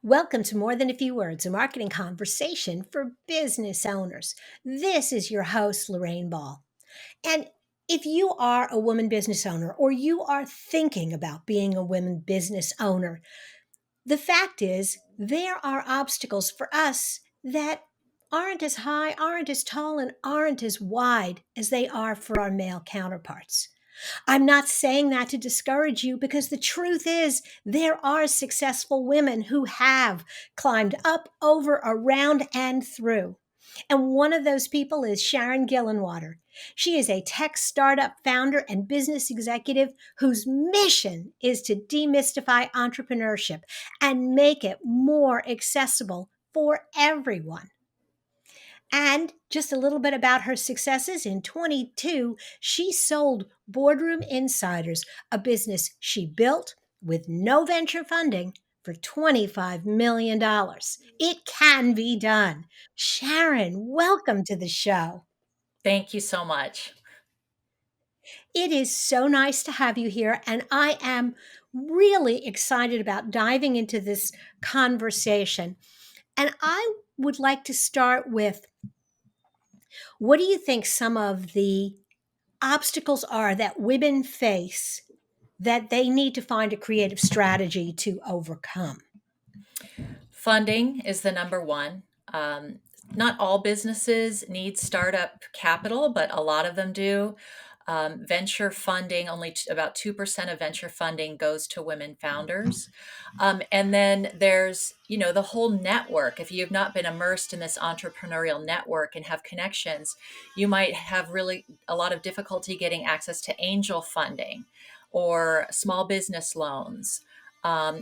Welcome to More Than a Few Words, a marketing conversation for business owners. This is your host, Lorraine Ball. And if you are a woman business owner or you are thinking about being a women business owner, the fact is there are obstacles for us that aren't as high, aren't as tall, and aren't as wide as they are for our male counterparts. I'm not saying that to discourage you because the truth is there are successful women who have climbed up, over, around, and through. And one of those people is Sharon Gillenwater. She is a tech startup founder and business executive whose mission is to demystify entrepreneurship and make it more accessible for everyone. And just a little bit about her successes. In 22, she sold Boardroom Insiders, a business she built with no venture funding for $25 million. It can be done. Sharon, welcome to the show. Thank you so much. It is so nice to have you here, and I am really excited about diving into this conversation. And I would like to start with, what do you think some of the obstacles are that women face that they need to find a creative strategy to overcome? Funding is the number one. Not all businesses need startup capital, but a lot of them do. Venture funding, only about 2% of venture funding goes to women founders. And then there's, the whole network. If you've not been immersed in this entrepreneurial network and have connections, you might have really a lot of difficulty getting access to angel funding or small business loans,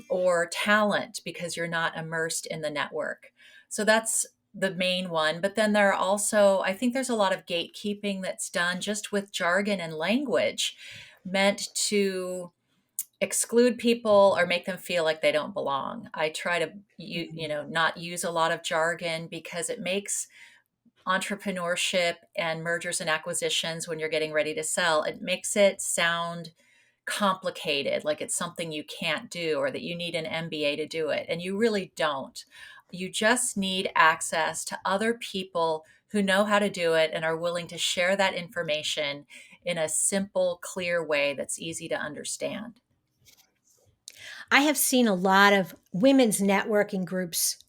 or talent because you're not immersed in the network. So that's the main one. But then there are also, I think there's a lot of gatekeeping that's done just with jargon and language meant to exclude people or make them feel like they don't belong. I try to not use a lot of jargon because it makes entrepreneurship and mergers and acquisitions, when you're getting ready to sell, it makes it sound complicated, like it's something you can't do or that you need an MBA to do it. And you really don't. You just need access to other people who know how to do it and are willing to share that information in a simple, clear way that's easy to understand. I have seen a lot of women's networking groups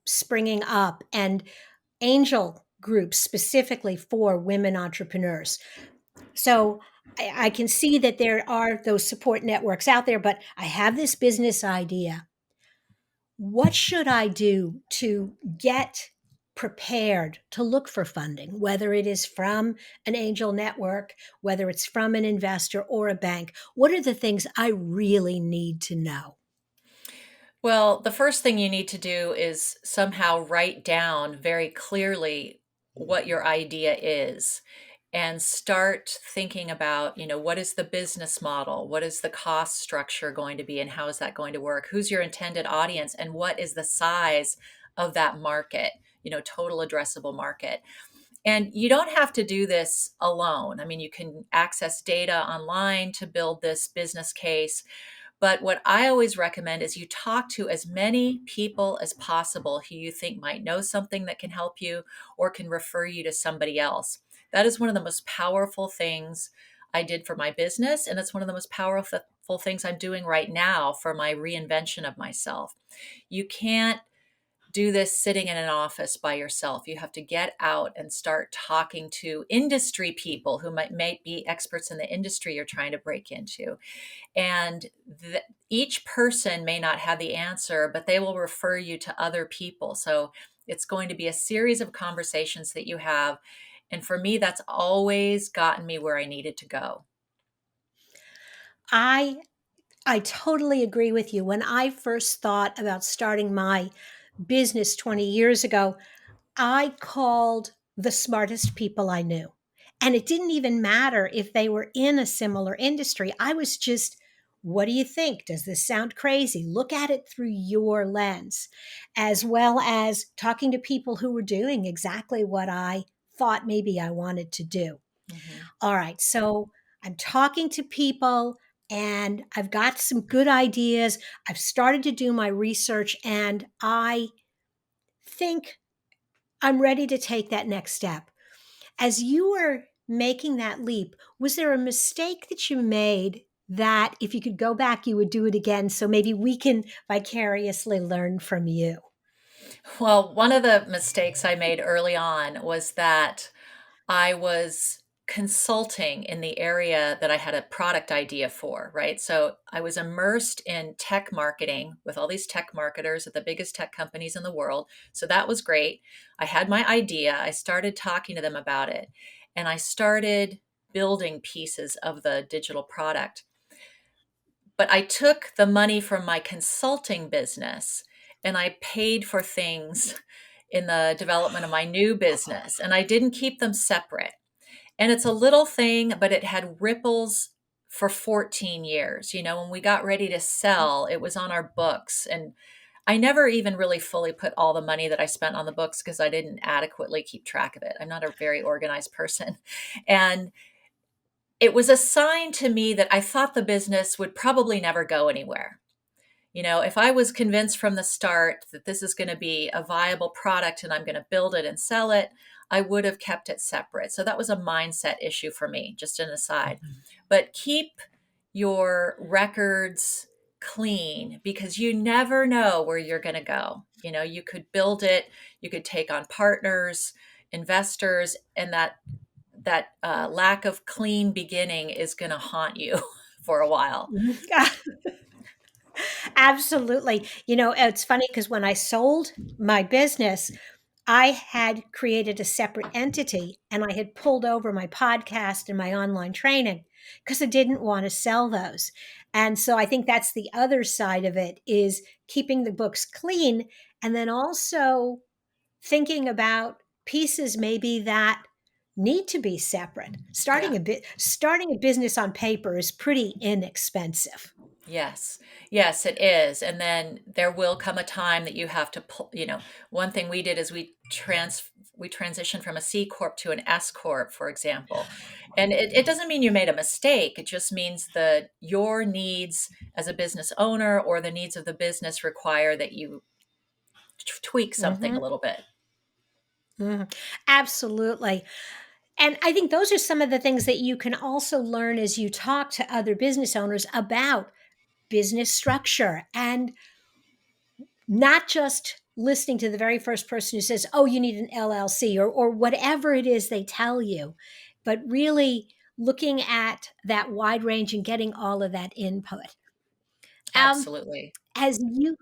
springing up and angel groups specifically for women entrepreneurs. So I can see that there are those support networks out there, but I have this business idea. What should I do to get prepared to look for funding, whether it is from an angel network, whether it's from an investor or a bank? What are the things I really need to know? Well, the first thing you need to do is somehow write down very clearly what your idea is and start thinking about, what is the business model? What is the cost structure going to be and how is that going to work? Who's your intended audience and what is the size of that market, total addressable market? And you don't have to do this alone. I mean, you can access data online to build this business case. But what I always recommend is you talk to as many people as possible who you think might know something that can help you or can refer you to somebody else. That is one of the most powerful things I did for my business. And it's one of the most powerful things I'm doing right now for my reinvention of myself. You can't do this sitting in an office by yourself. You have to get out and start talking to industry people who might be experts in the industry you're trying to break into. And each person may not have the answer, but they will refer you to other people. So it's going to be a series of conversations that you have. And for me, that's always gotten me where I needed to go. I I totally agree with you. When I first thought about starting my business 20 years ago, I called the smartest people I knew. And it didn't even matter if they were in a similar industry. I was just, what do you think? Does this sound crazy? Look at it through your lens, as well as talking to people who were doing exactly what I thought maybe I wanted to do. Mhm. All right. So I'm talking to people. and I've got some good ideas. I've started to do my research, and I think I'm ready to take that next step. As you were making that leap, was there a mistake that you made that if you could go back, you would do it again? So maybe we can vicariously learn from you. Well, one of the mistakes I made early on was that I was consulting in the area that I had a product idea for, right? So I was immersed in tech marketing with all these tech marketers at the biggest tech companies in the world. So that was great. I had my idea. I started talking to them about it, and I started building pieces of the digital product. But I took the money from my consulting business and I paid for things in the development of my new business, and I didn't keep them separate. And it's a little thing, but it had ripples for 14 years. You know, when we got ready to sell, it was on our books. And I never even really fully put all the money that I spent on the books because I didn't adequately keep track of it. I'm not a very organized person. And it was a sign to me that I thought the business would probably never go anywhere. You know, if I was convinced from the start that this is going to be a viable product and I'm going to build it and sell it, I would have kept it separate. So that was a mindset issue for me, just an aside. But keep your records clean because you never know where you're going to go. You know, you could build it, you could take on partners, investors, and that lack of clean beginning is going to haunt you for a while. Absolutely. It's funny because when I sold my business, I had created a separate entity and I had pulled over my podcast and my online training because I didn't want to sell those. And so I think that's the other side of it is keeping the books clean and then also thinking about pieces maybe that need to be separate. Yeah. Starting a business on paper is pretty inexpensive. Yes. Yes, it is. And then there will come a time that you have to pull, one thing we did is we transitioned from a C corp to an S corp, for example. And it doesn't mean you made a mistake. It just means that your needs as a business owner or the needs of the business require that you tweak something a Mhm. little bit. Mhm. Absolutely. And I think those are some of the things that you can also learn as you talk to other business owners about business structure and not just listening to the very first person who says, oh, you need an LLC or whatever it is they tell you, but really looking at that wide range and getting all of that input. Um, Absolutely. as you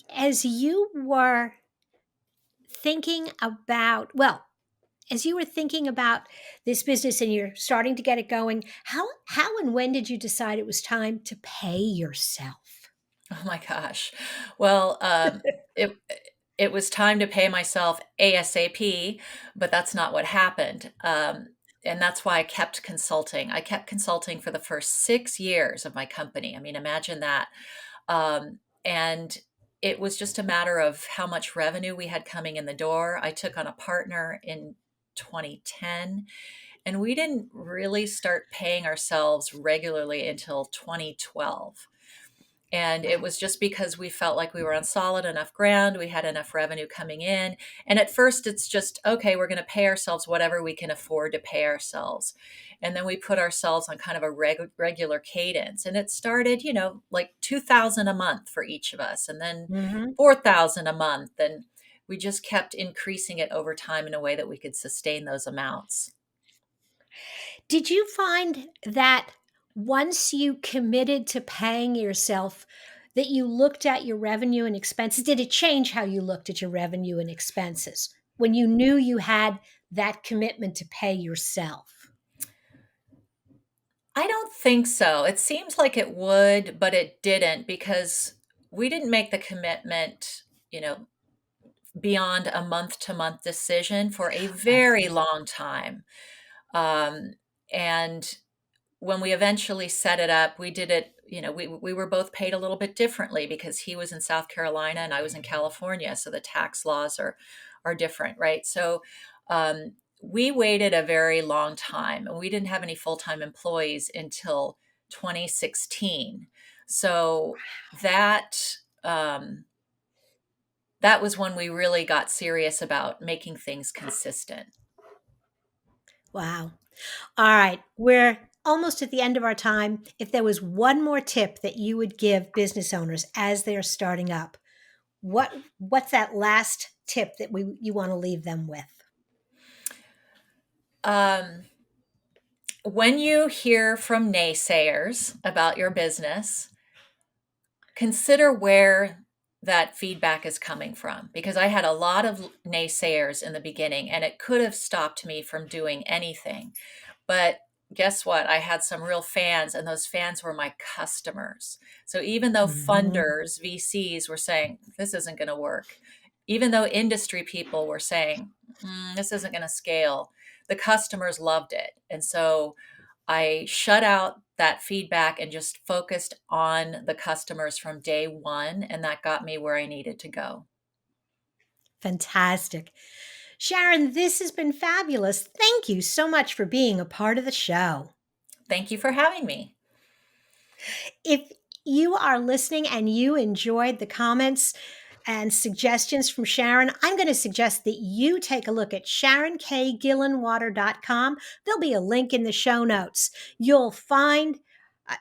as you were thinking about, well, as you were thinking about this business and you're starting to get it going, how and when did you decide it was time to pay yourself? Oh my gosh. Well, it it was time to pay myself ASAP, but that's not what happened. And that's why I kept consulting. I kept consulting for the first 6 years of my company. I mean, imagine that. And it was just a matter of how much revenue we had coming in the door. I took on a partner in 2010, and we didn't really start paying ourselves regularly until 2012. And it was just because we felt like we were on solid enough ground, we had enough revenue coming in. And at first, it's just, okay, we're going to pay ourselves whatever we can afford to pay ourselves. And then we put ourselves on kind of a regular cadence. And it started, like 2,000 a month for each of us, and then Mhm. 4,000 a month. And we just kept increasing it over time in a way that we could sustain those amounts. Did you find that once you committed to paying yourself, that you looked at your revenue and expenses? Did it change how you looked at your revenue and expenses when you knew you had that commitment to pay yourself? I don't think so. It seems like it would, but it didn't because we didn't make the commitment, you know, beyond a month to month decision for a very Okay. long time. Um, and when we eventually set it up, we did it, we were both paid a little bit differently because he was in South Carolina and I was in California. So the tax laws are different, right? So we waited a very long time and we didn't have any full time employees until 2016. So that that was when we really got serious about making things consistent. Wow. All right. We're almost at the end of our time. If there was one more tip that you would give business owners as they're starting up, what's that last tip that you want to leave them with? Um, when you hear from naysayers about your business, consider where that feedback is coming from, because I had a lot of naysayers in the beginning and it could have stopped me from doing anything. But guess what? I had some real fans, and those fans were my customers. So even though Mhm. funders, VCs were saying, this isn't going to work, even though industry people were saying, this isn't going to scale, the customers loved it. And so I shut out that feedback and just focused on the customers from day one. And that got me where I needed to go. Fantastic. Sharon, this has been fabulous. Thank you so much for being a part of the show. Thank you for having me. If you are listening and you enjoyed the comments and suggestions from Sharon, I'm going to suggest that you take a look at SharonKGillenwater.com. There'll be a link in the show notes. You'll find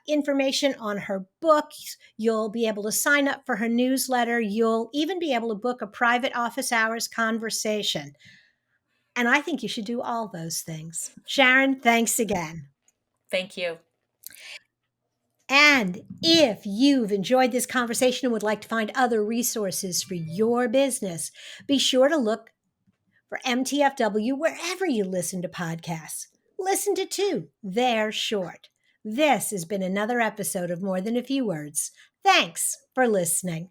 information on her books. You'll be able to sign up for her newsletter. You'll even be able to book a private office hours conversation. And I think you should do all those things. Sharon, thanks again. Thank you. And if you've enjoyed this conversation and would like to find other resources for your business, be sure to look for MTFW wherever you listen to podcasts. Listen to two, they're short. This has been another episode of More Than a Few Words. Thanks for listening.